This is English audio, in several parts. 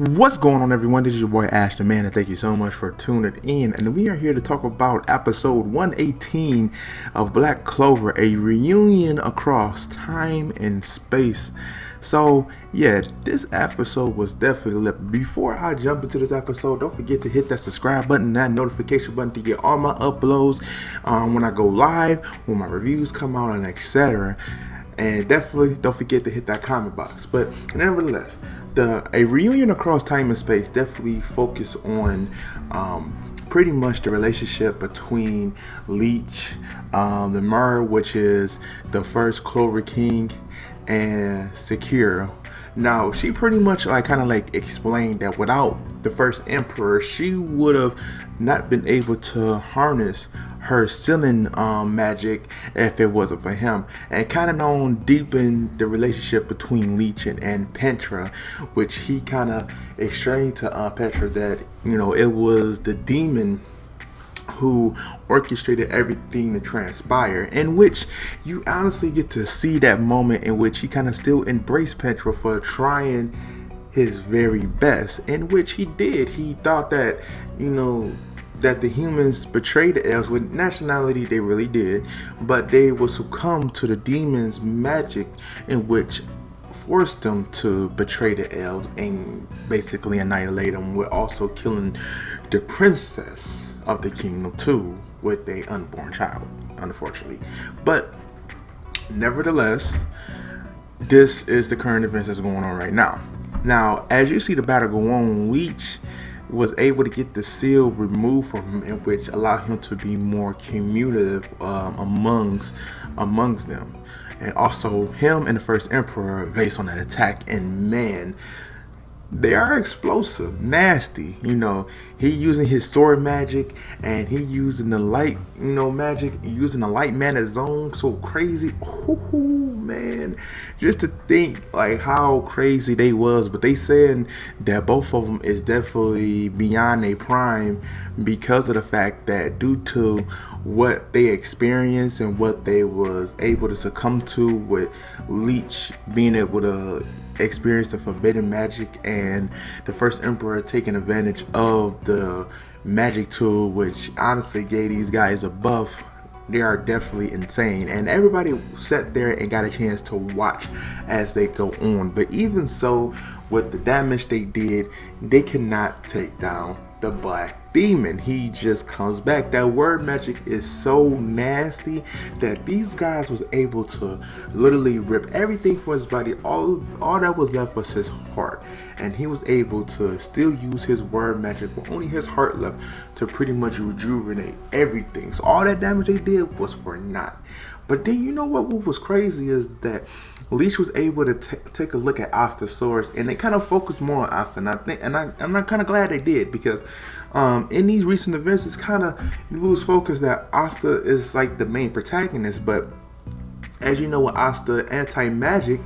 What's going on, everyone? This is your boy AshTheMan, and thank you so much for tuning in. And we are here to talk about episode 118 of Black Clover, a reunion across time and space. So, yeah, this episode was definitely lit. Before I jump into this episode, don't forget to hit that subscribe button, that notification button to get all my uploads when I go live, when my reviews come out, and etc. And definitely don't forget to hit that comment box. But nevertheless, a reunion across time and space definitely focus on pretty much the relationship between Leech, the Mer, which is the first Clover King, and Secure. Now, she pretty much kind of explained that without the first Emperor, she would have not been able to harness her sealing magic if it wasn't for him, and kind of known deepen the relationship between Leech and Petra, which he kind of explained to Petra that it was the demon who orchestrated everything to transpire, in which you honestly get to see that moment in which he kind of still embraced Petra for trying his very best, in which he did. He thought that that the humans betrayed the elves. With nationality, they really did, but they would succumb to the demons' magic, in which forced them to betray the elves and basically annihilate them, with also killing the princess of the kingdom too, with a unborn child, unfortunately. But nevertheless, this is the current events that's going on right now. Now, as you see the battle go on, Leech was able to get the seal removed from him, in which allowed him to be more communicative amongst them. And also him and the first Emperor based on an attack, and man, they are explosive, nasty. He using his sword magic, and he using the light, magic, using the light mana zone. So crazy. Ooh, man, just to think how crazy they was. But they saying that both of them is definitely beyond a prime, because of the fact that due to what they experienced and what they was able to succumb to, with Leech being able to experience the forbidden magic, and the first Emperor taking advantage of the magic tool, which honestly gave these guys a buff. They are definitely insane, and everybody sat there and got a chance to watch as they go on. But even so, with the damage they did, they cannot take down the Black Demon. He just comes back. That word magic is so nasty that these guys was able to literally rip everything from his body. All that was left was his heart, and he was able to still use his word magic with only his heart left to pretty much rejuvenate everything. So all that damage they did was for naught. But then what was crazy is that Leech was able to take a look at Asta's swords, and they kind of focused more on Asta. And I'm kind of glad they did, because in these recent events, it's kind of, you lose focus that Asta is the main protagonist. But as you know, with Asta anti-magic,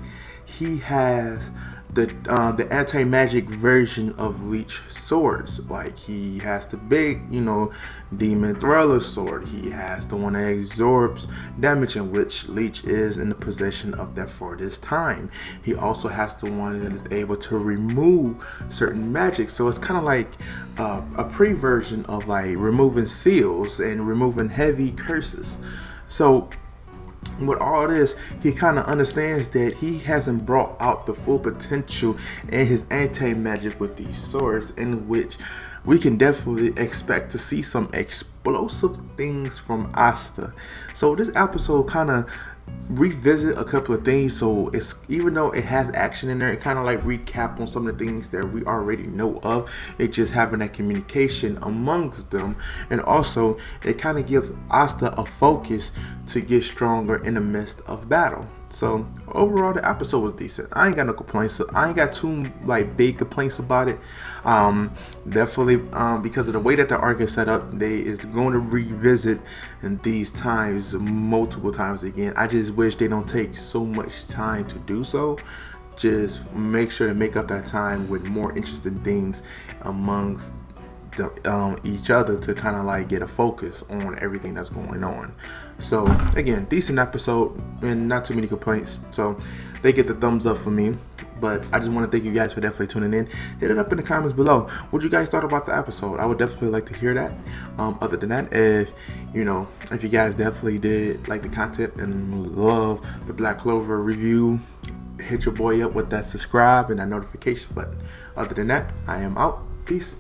he has the anti-magic version of Leech swords. He has the big, Demon Thriller sword. He has the one that absorbs damage, in which Leech is in the possession of that for this time. He also has the one that is able to remove certain magic. So it's kind of a pre-version of removing seals and removing heavy curses. So with all this, he kind of understands that he hasn't brought out the full potential in his anti-magic with these swords, in which we can definitely expect to see some explosive things from Asta. So this episode kind of revisit a couple of things. So it's, even though it has action in there, it kind of recap on some of the things that we already know of. It just having that communication amongst them, and also it kind of gives Asta a focus to get stronger in the midst of battle. So overall, the episode was decent. I ain't got no complaints. I ain't got too big complaints about it. Definitely because of the way that the arc is set up, they is going to revisit in these times multiple times again. I just wish they don't take so much time to do so. Just make sure to make up that time with more interesting things amongst each other, to kind of get a focus on everything that's going on. So again, decent episode and not too many complaints, so they get the thumbs up for me. But I just want to thank you guys for definitely tuning in. Hit it up in the comments below. What you guys thought about the episode? I would definitely like to hear that. Other than that, if you guys definitely did like the content and love the Black Clover review, hit your boy up with that subscribe and that notification button. Other than that, I am out. Peace.